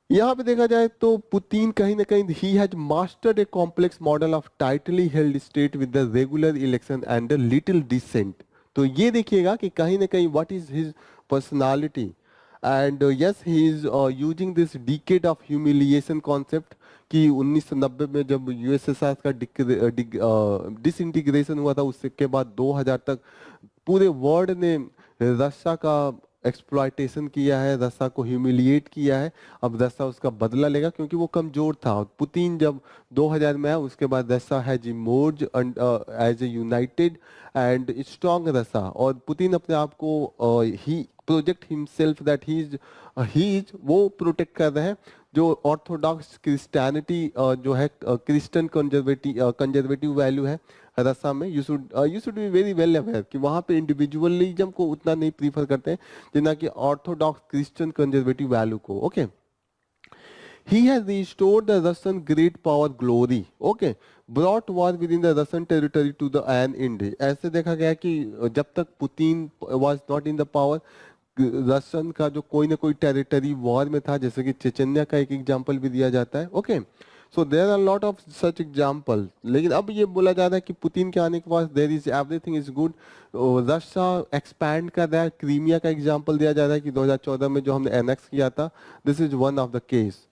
यहाँ पे देखा जाए तो पुतिन कहीं ना कहीं ही has mastered a complex model of tightly held state with the regular election and the little dissent. तो ये देखिएगा कि कहीं ना कहीं what is his personality, and yes he is using this decade of humiliation concept कि 1990 में जब यूएसएसआर का डिसइंटीग्रेशन हुआ था, उसके बाद 2000 तक पूरे वर्ल्ड ने रशिया का एक्सप्लॉयटेशन किया है, रशिया को ह्यूमिलिएट किया है। अब रशिया उसका बदला लेगा क्योंकि वो कमजोर था। पुतिन जब 2000 में आया उसके बाद Russia has emerge as a united and strong Russia, और पुतिन अपने आप को ही project himself that he is वो प्रोटेक्ट कर रहे हैं जो ऑर्थोडॉक्स क्रिस्टियनिटी जो है क्रिश्चियन कंजर्वेटिव वैल्यू है रसा में। You should be very well aware कि वहाँ पे इंडिविजुअलिज्म को उतना नहीं प्रीफर करते हैं जितना कि ऑर्थोडॉक्स क्रिश्चियन कंजर्वेटिव वैल्यू को। Okay, he has restored the Russian great power glory, okay, brought war within the Russian territory to the an end। ऐसे देखा गया कि जब तक Putin was not in the power, Russian का जो कोई ना कोई टेरिटरी वॉर में था, जैसे कि चेचन्या का एक एग्जांपल भी दिया जाता है। Okay, so there are lot of such example. लेकिन अब ये बोला जा रहा है कि पुतिन के आने के बाद there is everything is good, Russia expand कर रहा है। क्रीमिया का एग्जांपल दिया जा रहा है कि 2014 में जो हमने एनेक्स किया था, this is one of the case.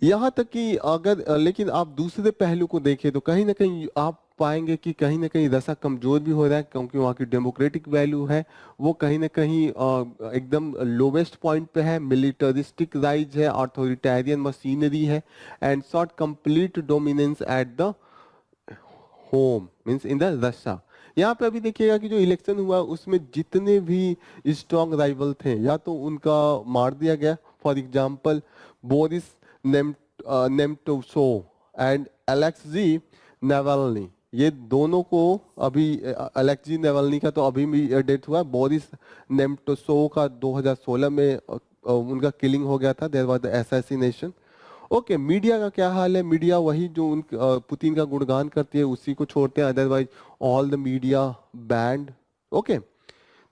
यहाँ तक कि अगर लेकिन आप दूसरे पहलू को देखें तो कहीं ना कहीं आप पाएंगे कि कहीं ना कहीं रसा कमजोर भी हो रहा है, क्योंकि वहाँ की डेमोक्रेटिक वैल्यू है वो कहीं ना कहीं एकदम लोवेस्ट पॉइंट पे है। मिलिटरिस्टिक राइज है, ऑथोरिटेरियन मशीनरी है, and sought complete dominance at the home means in the Russia. यहाँ पे अभी देखिएगा कि जो इलेक्शन हुआ उसमें जितने भी स्ट्रॉन्ग राइवल थे या तो उनका मार दिया गया, for example Boris Nemtsov and Alexei Navalny, ये दोनों को अभी अलेक्सी नावाल्नी का तो अभी भी डेथ हुआ, बोरिस नेमटोसोव का 2016 में उनका किलिंग हो गया था, there was the assassination. Okay, media का क्या हाल है? मीडिया वही जो उन पुतिन का गुणगान करती है उसी को छोड़ते हैं, otherwise all the media banned. Okay,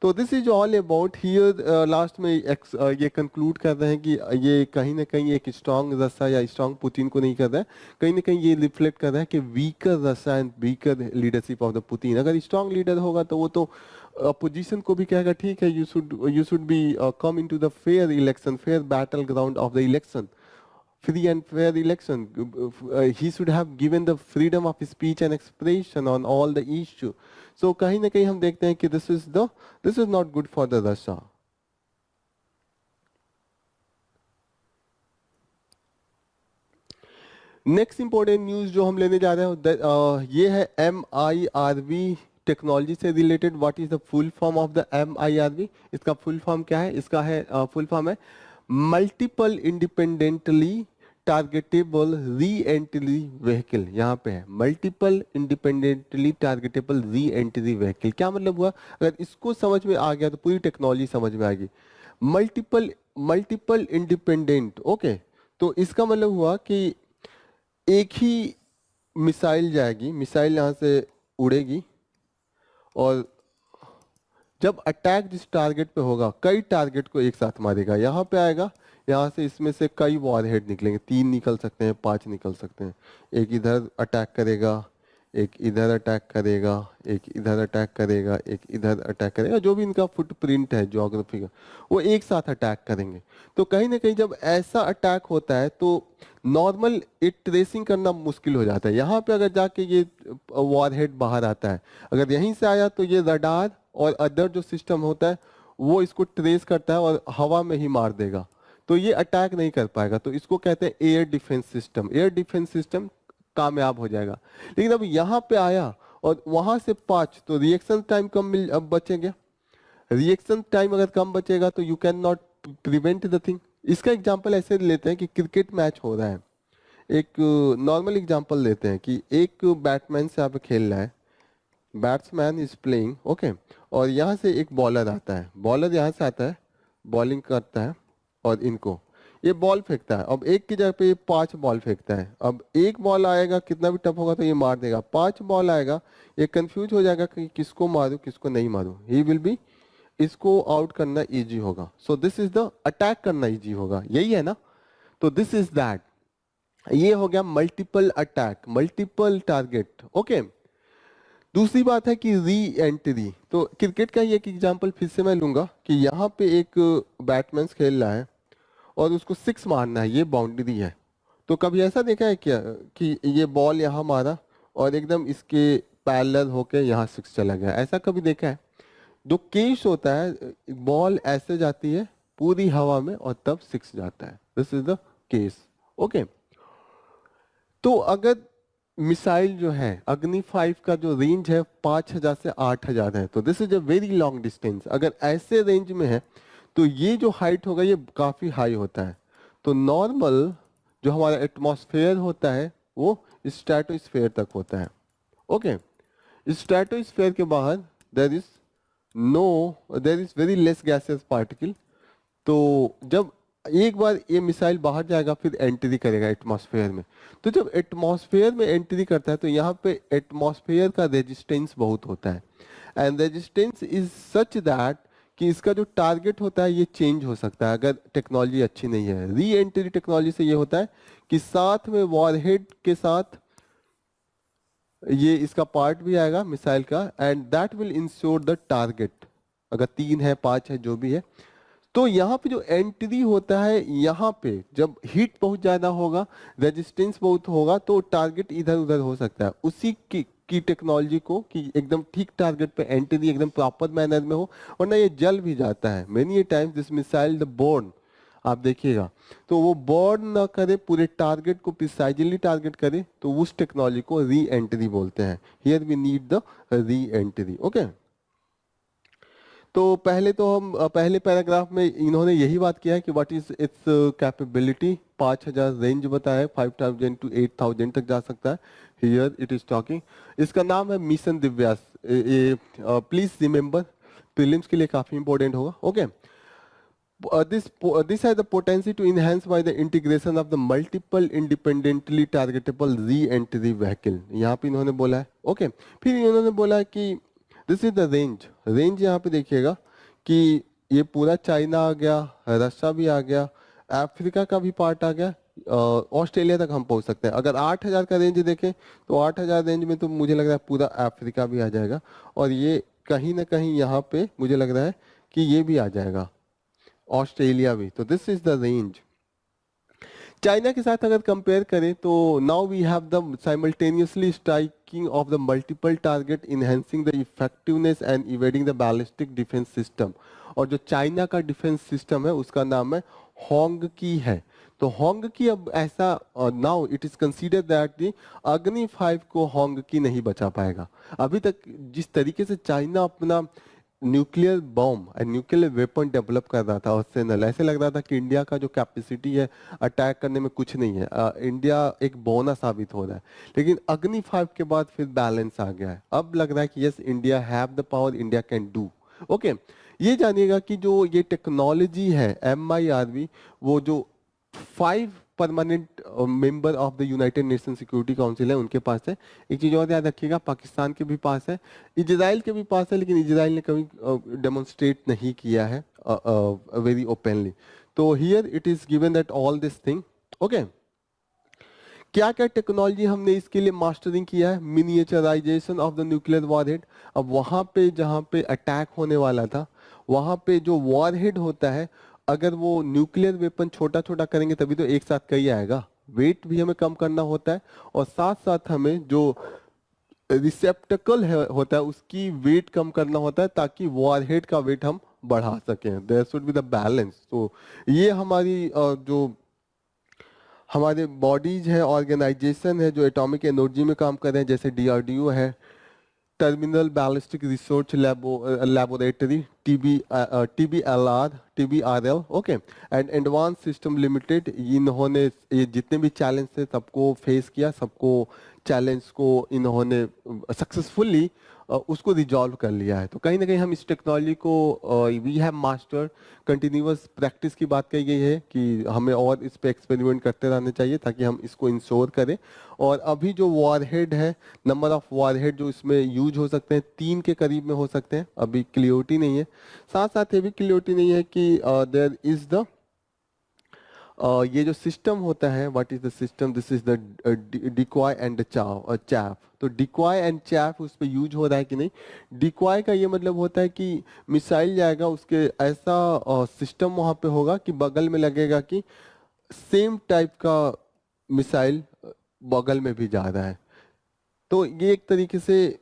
तो this is all about here. Last में ये कंक्लूड कर रहे हैं कि ये कहीं ना कहीं एक स्ट्रांग रसा या स्ट्रांग पुतिन को नहीं कर रहा है, कहीं ना कहीं ये रिफ्लेक्ट कर रहा है कि वीकर रसा and weaker leadership of the Putin. अगर स्ट्रांग लीडर होगा तो वो तो अपोजिशन को भी कहेगा ठीक है, you should be come into the fair election, fair battle ground of the election, free and fair election. He should have given the freedom of speech and expression on all the issue. So कहीं ना कहीं हम देखते हैं कि this is not good for the Russia. Next important news जो हम लेने जा रहे हैं ये है MIRV टेक्नोलॉजी से related. What is the full form of the MIRV? इसका फुल फॉर्म क्या है? इसका है फुल फॉर्म है multiple independently targetable re entry vehicle. यहाँ पे है multiple independently targetable re entry vehicle. क्या मतलब हुआ? अगर इसको समझ में आ गया तो पूरी टेक्नोलॉजी समझ में आएगी। मल्टीपल इंडिपेंडेंट, ओके, तो इसका मतलब हुआ कि एक ही मिसाइल जाएगी, मिसाइल यहाँ से उड़ेगी और जब अटैक जिस टारगेट पे होगा कई टारगेट को एक साथ मारेगा। यहाँ पे आएगा, यहाँ से इसमें से कई वॉरहेड निकलेंगे, 3 निकल सकते हैं, 5 निकल सकते हैं। एक इधर अटैक करेगा, एक इधर अटैक करेगा, एक इधर अटैक करेगा, एक इधर अटैक करेगा। जो भी इनका फुटप्रिंट है ज्योग्राफी का, वो एक साथ अटैक करेंगे। तो कहीं ना कहीं जब ऐसा अटैक होता है तो नॉर्मल एक ट्रेसिंग करना मुश्किल हो जाता है। यहाँ पे अगर जाके ये वॉरहेड बाहर आता है, अगर यहीं से आया तो ये रडार और अदर जो सिस्टम होता है वो इसको ट्रेस करता है और हवा में ही मार देगा, तो ये अटैक नहीं कर पाएगा। तो इसको कहते हैं air defence system. Air defence system कामयाब हो जाएगा। लेकिन अब यहाँ पे आया और वहां से 5, तो रिएक्शन टाइम कम अब बचेगा। रिएक्शन टाइम अगर कम बचेगा तो you can not prevent the thing. इसका एग्जांपल ऐसे लेते हैं कि क्रिकेट मैच हो रहा है। एक नॉर्मल एग्जांपल लेते हैं कि एक बैट्समैन से आप खेल रहा है, बैट्समैन इज प्लेइंग, ओके, और यहाँ से एक बॉलर आता है। बॉलर यहाँ से आता है, बॉलिंग करता है और इनको ये बॉल फेंकता है। अब एक की जगह पे ये 5 बॉल फेंकता है। अब एक बॉल आएगा, कितना भी टफ होगा तो ये मार देगा। 5 बॉल आएगा, ये कंफ्यूज हो जाएगा कि किसको मारूं किसको नहीं मारूं। ही विल बी, इसको आउट करना इजी होगा। So this is the attack करना इजी होगा, यही है ना? तो दिस इज दैट, ये हो गया multiple attack, multiple target, okay. दूसरी बात है कि री एंट्री। तो क्रिकेट का ही एक एग्जांपल फिर से मैं लूंगा कि यहाँ पे एक बैट्समैन खेल रहा है और उसको 6 मारना है, ये बाउंड्री है। तो कभी ऐसा देखा है क्या कि ये बॉल यहाँ मारा और एकदम इसके पैरेलल होके यहाँ 6 चला गया? ऐसा कभी देखा है? जो केस होता है, बॉल ऐसे जाती है पूरी हवा में और तब 6 जाता है। This is the case, okay. तो अगर मिसाइल जो है अग्नि 5 का जो रेंज है 5000 से 8000 है, तो this is a very long distance. अगर ऐसे रेंज में है तो ये जो हाइट होगा ये काफी हाई होता है। तो नॉर्मल जो हमारा एटमॉस्फेयर होता है वो स्ट्रेटोस्फेयर तक होता है, ओके। स्ट्रेटोस्फेयर के बाहर there is very less gases particle. तो जब एक बार ये मिसाइल बाहर जाएगा फिर एंट्री करेगा एटमॉस्फेयर में। तो जब एटमॉस्फेयर में एंट्री करता है तो यहाँ पे एटमॉस्फेयर का रेजिस्टेंस बहुत होता है, and resistance is such that कि इसका जो टारगेट होता है ये चेंज हो सकता है अगर टेक्नोलॉजी अच्छी नहीं है। री एंट्री टेक्नोलॉजी से ये होता है कि साथ में वॉरहेड के साथ ये इसका पार्ट भी आएगा मिसाइल का, and that will ensure the target. अगर 3 है 5 है जो भी है, तो यहाँ पे जो एंट्री होता है, यहाँ पे जब हीट बहुत ज्यादा होगा, रेजिस्टेंस बहुत होगा, तो टारगेट इधर उधर हो सकता है। उसी की टेक्नोलॉजी को कि एकदम ठीक टारगेट पे एंट्री एकदम प्रॉपर मैनर में हो, वरना ये जल भी जाता है। Many times this missile the borne आप देखिएगा। तो वो बर्न ना करे, पूरे टारगेट को प्रिसाइजली टारगेट करे, तो उस टेक्नोलॉजी को री एंट्री बोलते हैं। Here we need the re entry. Okay, तो पहले तो हम पहले पैराग्राफ में इन्होंने यही बात किया है कि what is it's capability. 5000 range बताया है, 5000 टू 8000 तक जा सकता है। हियर इट इज टॉकिंग, इसका नाम है mission Divya's. Please remember, prelims के लिए काफी इंपॉर्टेंट होगा। Okay, this has the potential to enhance by the integration of the multiple independently targetable re-entry vehicle। यहाँ पे इन्होंने बोला है। ओके, फिर इन्होंने बोला है कि this is the range. Range यहाँ पे देखिएगा कि ये पूरा चाइना आ गया, रशिया भी आ गया, अफ्रीका का भी पार्ट आ गया, ऑस्ट्रेलिया तक हम पहुंच सकते हैं। अगर 8000 का रेंज देखें तो 8000 रेंज में तो मुझे लग रहा है पूरा अफ्रीका भी आ जाएगा, और ये कहीं ना कहीं यहाँ पे मुझे लग रहा है कि ये भी आ जाएगा, ऑस्ट्रेलिया भी। तो this is the range. China के साथ अगर कंपेयर करें तो now we have the simultaneously striking of the multiple target, enhancing the effectiveness and evading the ballistic defence system. और जो चाइना का डिफेंस सिस्टम है उसका नाम है होंग की है। तो होंग की अब ऐसा, now it is consider that the अग्नि 5 को होंग की नहीं बचा पाएगा। अभी तक जिस तरीके से चाइना अपना nuclear bomb and nuclear weapon develop कर रहा था, आर्सेनल, ऐसे लग रहा था कि इंडिया का जो कैपेसिटी है अटैक करने में कुछ नहीं है, इंडिया एक बौना साबित हो रहा है। लेकिन अग्नि 5 के बाद फिर बैलेंस आ गया है। अब लग रहा है कि yes, India have the power, India can do. Okay, ये जानिएगा कि जो ये टेक्नोलॉजी है MIRV, वो जो 5 permanent member of the United nation security council है उनके पास है। एक चीज और याद रखिएगा, पाकिस्तान के भी पास है, इजराइल के भी पास है, लेकिन इजराइल ने कभी डेमोन्स्ट्रेट नहीं किया है वेरी ओपनली। तो here it is given that all this thing. Okay, क्या क्या टेक्नोलॉजी हमने इसके लिए मास्टरिंग किया है? Miniaturisation of the nuclear warhead. अब वहां पे जहां पे अटैक होने वाला था, वहां पे जो वॉरहेड होता है, अगर वो न्यूक्लियर वेपन छोटा छोटा करेंगे तभी तो एक साथ कई आएगा। वेट भी हमें कम करना होता है, और साथ साथ हमें जो रिसेप्टेकल होता है उसकी वेट कम करना होता है, ताकि वॉरहेड का वेट हम बढ़ा सकें। There should be the balance. तो ये हमारी जो हमारे बॉडीज है, ऑर्गेनाइजेशन है जो एटॉमिक एनर्जी में काम कर रहे हैं, जैसे DRDO है, terminal ballistic research laboratory, TBRL, okay, and advance system limited. इन्होंने ये जितने भी चैलेंज थे सबको फेस किया, सबको चैलेंज को इन्होंने सक्सेसफुली उसको रिजॉल्व कर लिया है। तो कहीं ना कहीं हम इस टेक्नोलॉजी को we have master. Continuous practice की बात कही गई है कि हमें और इस पे एक्सपेरिमेंट करते रहना चाहिए ताकि हम इसको इंश्योर करें। और अभी जो वॉरहेड है, नंबर ऑफ वॉरहेड जो इसमें यूज हो सकते हैं 3 के करीब में हो सकते हैं, अभी क्लियरिटी नहीं है। साथ साथ ये भी क्लियरिटी नहीं है कि देयर इज द ये जो सिस्टम होता है, what is the system, this is the decoy and chaff. तो डिकॉय एंड चैफ उस पर यूज हो रहा है कि नहीं? डिकॉय का ये मतलब होता है कि मिसाइल जाएगा, उसके ऐसा सिस्टम वहां पे होगा कि बगल में लगेगा कि सेम टाइप का मिसाइल बगल में भी जा रहा है। तो ये एक तरीके से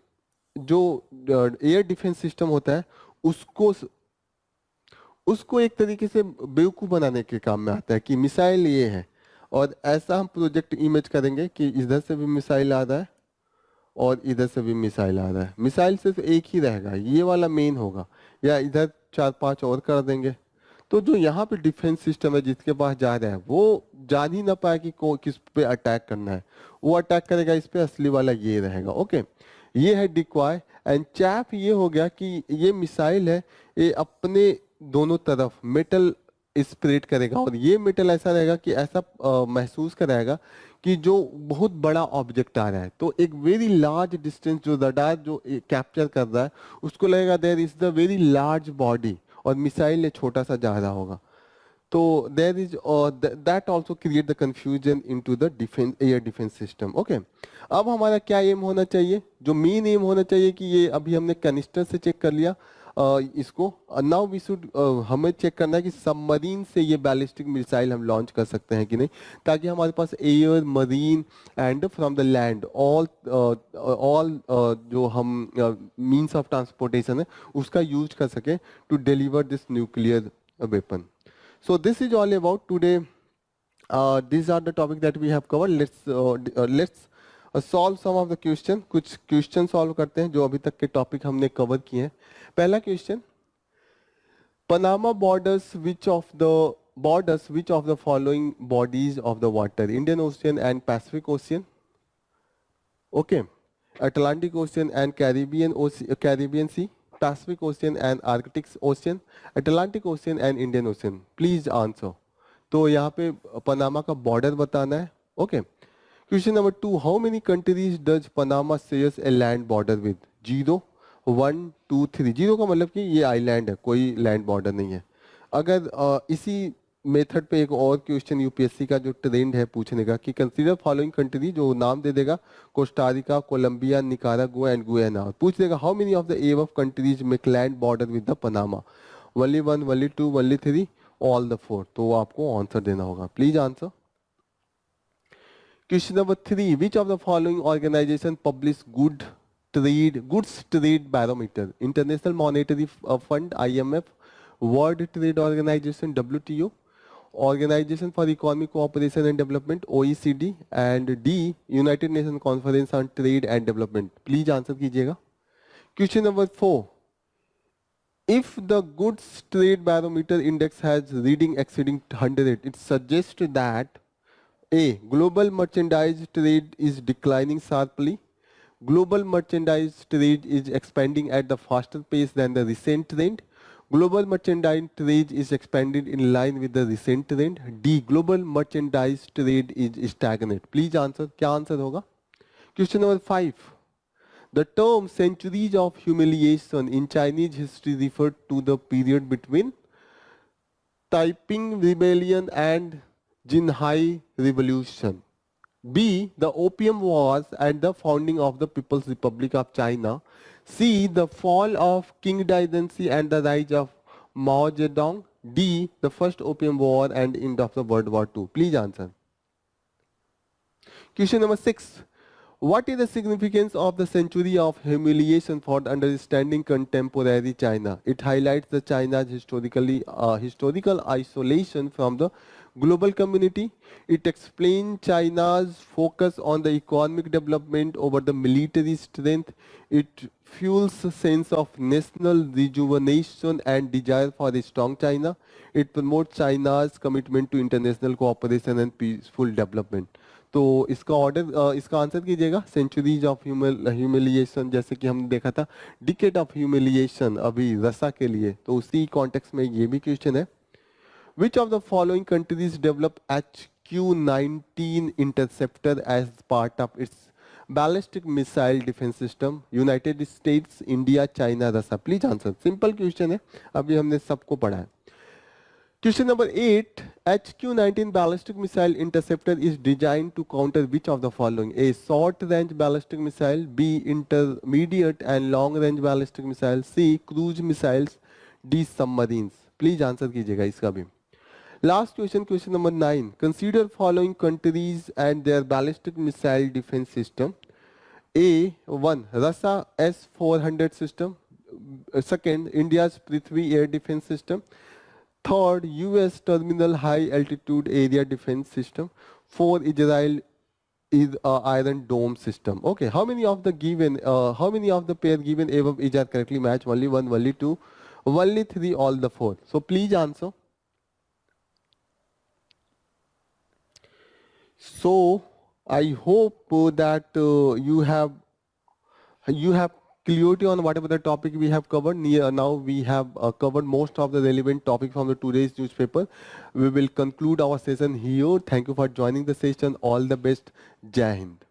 जो एयर डिफेंस सिस्टम होता है उसको उसको एक तरीके से बेवकूफ बनाने के काम में आता है कि मिसाइल ये है, और ऐसा हम प्रोजेक्ट इमेज करेंगे कि इधर से भी मिसाइल आ रहा है और इधर से भी मिसाइल आ रहा है। मिसाइल सिर्फ एक ही रहेगा, ये वाला मेन होगा, या इधर 4-5 और कर देंगे। तो जो यहाँ पे डिफेंस सिस्टम है जिसके पास जा रहा है वो जान ही ना पाए कि किस पे अटैक करना है, वो अटैक करेगा इस पे, असली वाला ये रहेगा। ओके, ये है डिक्वाय एंड चैप। ये हो गया कि ये मिसाइल है, ये अपने दोनों तरफ मेटल स्प्रेड करेगा, और ये मेटल ऐसा रहेगा कि ऐसा महसूस कराएगा कि जो बहुत बड़ा ऑब्जेक्ट आ रहा है। तो एक वेरी लार्ज डिस्टेंस जो रडार जो कैप्चर कर रहा है उसको लगेगा there is the very large body, और मिसाइल ने छोटा सा जा रहा होगा। तो there is that also create the confusion into the defence air defence system. Okay, अब हमारा क्या एम होना चाहिए? जो मेन एम होना चाहिए कि ये अभी हमने कैनिस्टर से चेक कर लिया इसको, नाउ वी शुड हमें चेक करना है कि सबमरीन से ये बैलिस्टिक मिसाइल हम लॉन्च कर सकते हैं कि नहीं, ताकि हमारे पास air, marine and from the land all जो हम मीन्स ऑफ ट्रांसपोर्टेशन है उसका यूज कर सके to deliver this nuclear weapon. So this is all about today. These are the topic that we have covered. Let's solve some of the question. कुछ question solve करते हैं जो अभी तक के टॉपिक हमने कवर किए हैं. पहला question, Panama borders which of the following bodies of the water? Indian Ocean and Pacific Ocean. Okay. Atlantic Ocean and Caribbean Sea. Pacific Ocean and Arctic Ocean. Atlantic Ocean and Indian Ocean. Please answer. तो यहाँ पे Panama का border बताना है. Okay. Question number 2, how many countries does Panama shares a land border with? 0, 1, 2, 3. 0 का मतलब कि ये आइलैंड है, कोई लैंड बॉर्डर नहीं है. अगर इसी मेथड पे एक और क्वेश्चन यूपीएससी का जो ट्रेंड है पूछने का कि कंसीडर फॉलोइंग कंट्री, जो नाम दे देगा Costa Rica, Colombia, Nicaragua and Guyana, पूछ देगा how many of the above countries make land border with the Panama? Only 1, only 2, only 3, all the 4. तो आपको आंसर देना होगा. Please answer. Question number 3, which of the following organisation publish goods trade barometer? International monetary fund IMF, world trade organisation WTO, organisation for economic cooperation and development OECD, एंड D, United nation conference on trade and development. Please answer कीजिएगा. Question number 4, if the goods trade barometer index has reading exceeding 100, it suggests that A, global merchandise trade is declining sharply, global merchandise trade is expanding at the faster pace than the recent trend, global merchandise trade is expanded in line with the recent trend, D, global merchandise trade is stagnant. Please answer. क्या answer होगा? Question number 5, the term centuries of humiliation in Chinese history referred to the period between Taiping Rebellion and Jinhai Revolution. B, the Opium Wars and the founding of the People's Republic of China. C, the fall of Qing Dynasty and the rise of Mao Zedong. D, the first Opium War and end of the World War II. Please answer. Question number 6. What is the significance of the century of humiliation for understanding contemporary China? It highlights the China's historical isolation from the global community. It explains China's focus on the economic development over the military strength. It fuels a sense of national rejuvenation and desire for a strong China. It promotes China's commitment to international cooperation and peaceful development. तो इसका order, इसका answer कीजिएगा. Centuries of humiliation, जैसे कि हमने देखा था decade of humiliation अभी रसा के लिए, तो उसी कॉन्टेक्स्ट में ये भी क्वेश्चन है. Which of the following countries develop HQ-19 interceptor as part of its ballistic missile defence system? United States, India, China, Russia. Please answer. Simple question है, अभी हमने सबको पढ़ा है. Question number 8, HQ-19 ballistic missile interceptor is designed to counter which of the following? A, short range ballistic missile, B, intermediate and long range ballistic missile, C, cruise missiles, D, submarines. Please answer कीजिएगा इसका भी. Last question, question number 9. Consider following countries and their ballistic missile defense system. A, 1, Russia S-400 system. Second, India's Prithvi air defense system. Third, US terminal high altitude area defense system. 4, Israel is Iron Dome system. Okay, how many of the pair given above is are correctly matched? Only 1, only 2, only 3, all the 4. So please answer. So I hope that you have clarity on whatever the topic we have covered. Now we have covered most of the relevant topics from the today's newspaper. We will conclude our session here. Thank you for joining the session. All the best. Jai Hind.